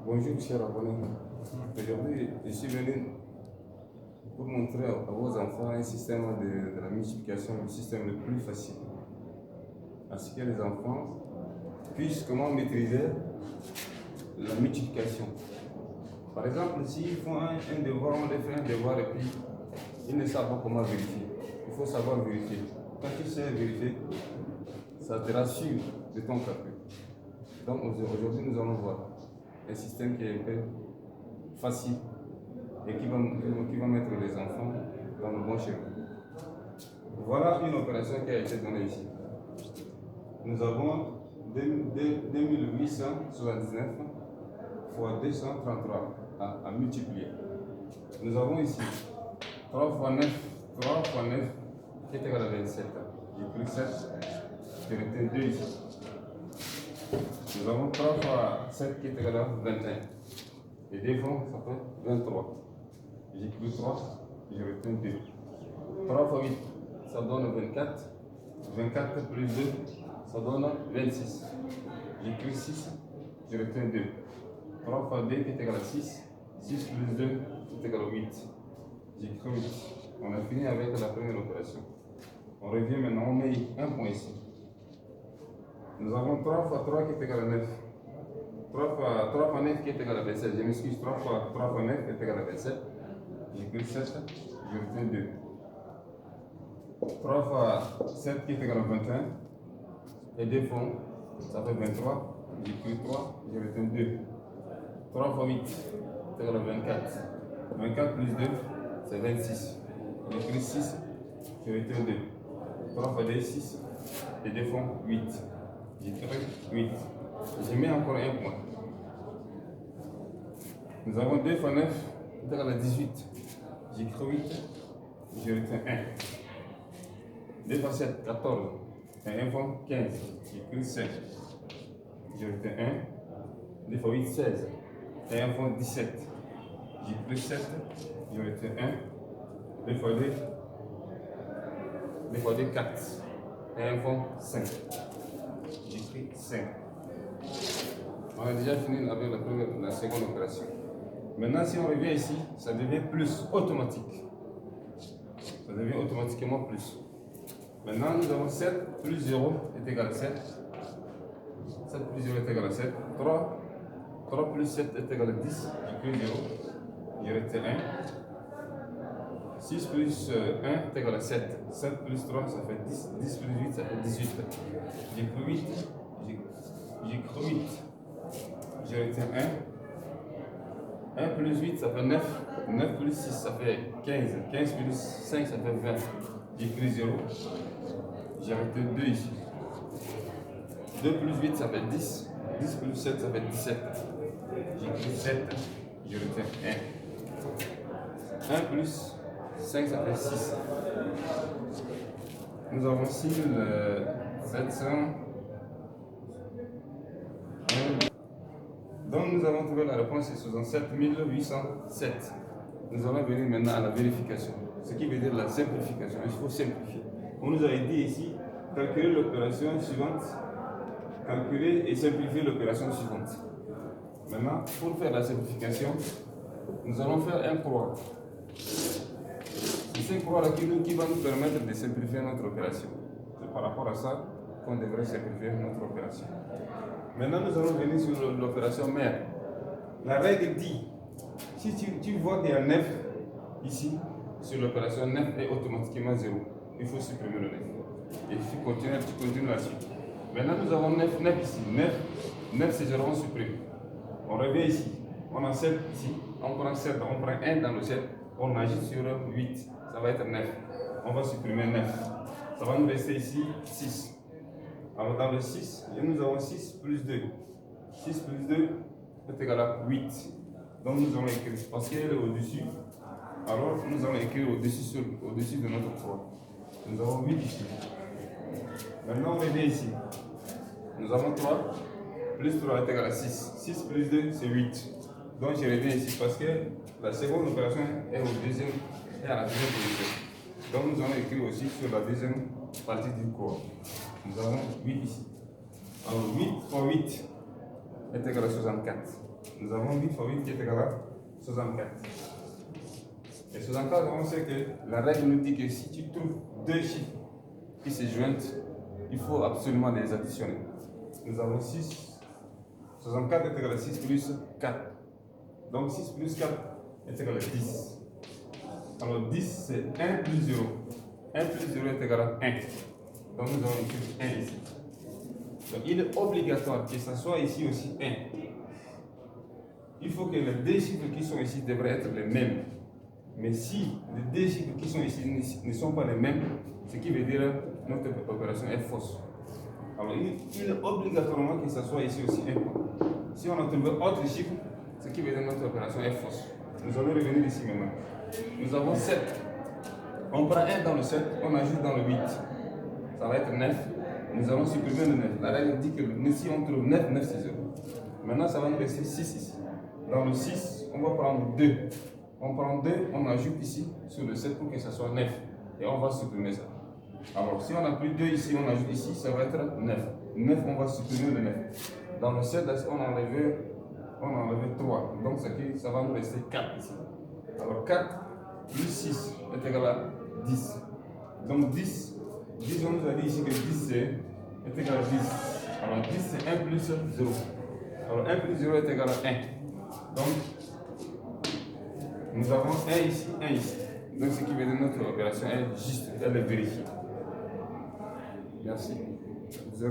Bonjour chers abonnés. Aujourd'hui, je suis venu pour montrer à vos enfants un système de la multiplication, le système le plus facile. À ce que les enfants puissent comment maîtriser la multiplication. Par exemple, s'ils font un devoir, on les fait un devoir et puis ils ne savent pas comment vérifier. Il faut savoir vérifier. Quand tu sais vérifier, ça te rassure de ton calcul. Donc aujourd'hui, nous allons voir un système qui est un peu facile et qui va mettre les enfants dans le bon chemin. Voilà une opération qui a été donnée ici. Nous avons 2879 fois 233 à multiplier. Nous avons ici 3 fois 9 qui est égal à 27. J'ai pris 7, j'ai retenu 2 ici. Nous avons 3 fois 7 qui est égal à 21. Et devant, ça fait 23. J'ai pris 3, j'ai retenu 2. 3 fois 8, ça donne 24. 24 plus 2, ça donne 26. J'ai pris 6, j'ai retenu 2. 3 fois 2 qui est égal à 6. 6 plus 2 qui est égal à 8. J'ai pris 8. On a fini avec la première opération. On revient maintenant, on met un point ici. Nous avons 3 fois 3 qui est égal à 9. 3 fois 9 qui est égal à 27. Je m'excuse, 3 fois 9 qui est égal à 27. J'ai pris 7, je retiens 2. 3 fois 7 qui est égal à 21. Et 2 fois, ça fait 23. J'ai pris 3, je retiens 2. 3 fois 8 est égal à 24. 24 plus 2, c'est 26. J'ai pris 6, je retiens 2. 3 fois 2, 6. Et 2 fois 8. J'ai pris 8. Je mets encore un point. Nous avons 2 fois 9 est égal à 18. J'ai écrit 8, je retiens 1. 2 fois 7, 14. Et 1 fois 15. J'ai écrit 5. Je retiens 1. 2 fois 8, 16. Et 1 fois 17. J'ai pris 7. Je retiens 1. 2 fois 2. 2 fois 2, 4. Et 1 fois 5. J'ai pris 5. On a déjà fini avec la seconde opération. Maintenant, si on revient ici, ça devient plus automatique. Ça devient automatiquement plus. Maintenant, nous avons 7 plus 0 est égal à 7. 7 plus 0 est égal à 7. 3 plus 7 est égal à 10. J'ai pris 0. Je retiens 1. 6 plus 1 est égal à 7. 7 plus 3, ça fait 10. 10 plus 8, ça fait 18. J'ai pris 8. J'ai pris 8. Je retiens 1. 1 plus 8, ça fait 9. 9 plus 6, ça fait 15. 15 plus 5, ça fait 20. J'ai pris 0. J'ai arrêté 2 ici. 2 plus 8, ça fait 10. 10 plus 7, ça fait 17. J'ai pris 7. Je retiens 1. 1 plus 5, ça fait 6. Nous avons 6700. Donc nous avons trouvé la réponse, c'est 67 807. Nous allons venir maintenant à la vérification, ce qui veut dire la simplification. Il faut simplifier. On nous avait dit ici, calculer l'opération suivante, calculer et simplifier l'opération suivante. Maintenant, pour faire la simplification, nous allons faire un croix. C'est ce croix-là qui va nous permettre de simplifier notre opération. C'est par rapport à ça qu'on devrait simplifier notre opération. Maintenant, nous allons venir sur l'opération mère. La règle dit, si tu vois qu'il y a 9 ici, sur l'opération 9 est automatiquement 0. Il faut supprimer le 9. Et tu continues la suite. Maintenant, nous avons 9 ici. 9 c'est 0, on supprime. On revient ici. On a 7 ici. On prend 7, on prend 1 dans le 7. On agit sur 8. Ça va être 9. On va supprimer 9. Ça va nous rester ici 6. Alors dans le 6, nous avons 6 plus 2. 6 plus 2 est égal à 8. Donc nous allons écrire, parce qu'elle est au-dessus, alors nous allons écrire au-dessus de notre croix. Nous avons 8 ici. Maintenant on revient ici. Nous avons 3, plus 3 est égal à 6. 6 plus 2 c'est 8. Donc je reviens ici parce que la seconde opération est à la deuxième position. Donc nous allons écrire aussi sur la deuxième partie du croix. Nous avons 8 ici. Alors 8 fois 8 est égal à 64. Nous avons 8 fois 8 qui est égal à 64. Et 64, on sait que la règle nous dit que si tu trouves deux chiffres qui se joignent, il faut absolument les additionner. Nous avons 6. 64 est égal à 6 plus 4. Donc 6 plus 4 est égal à 10. Alors 10 c'est 1 plus 0. 1 plus 0 est égal à 1. Donc nous avons écrit 1 ici. Donc il est obligatoire que ce soit ici aussi 1. Il faut que les deux chiffres qui sont ici devraient être les mêmes. Mais si les deux chiffres qui sont ici ne sont pas les mêmes, ce qui veut dire que notre opération est fausse. Alors il est obligatoirement que ce soit ici aussi 1. Si on a trouvé autre chiffre, ce qui veut dire que notre opération est fausse. Nous allons revenir ici maintenant. Nous avons 7. On prend 1 dans le 7, on ajoute dans le 8. Ça va être 9. Nous allons supprimer le 9. La règle dit que si on trouve 9, 9 c'est 0. Maintenant, ça va nous rester 6 ici. Dans le 6, on va prendre 2. On prend 2, on ajoute ici sur le 7 pour que ça soit 9. Et on va supprimer ça. Alors, si on a pris 2 ici, on ajoute ici, ça va être 9. 9, on va supprimer le 9. Dans le 7, on a enlevé 3. Donc, ça va nous rester 4 ici. Alors, 4 plus 6 est égal à 10. Donc, 10, on nous a dit ici que 10 est égal à 10. Alors, 10 c'est 1 plus 0. Alors, 1 plus 0 est égal à 1. Donc, nous avons 1 ici, 1 ici. Donc, ce qui veut dire que notre opération est juste, elle est vérifiée. Merci.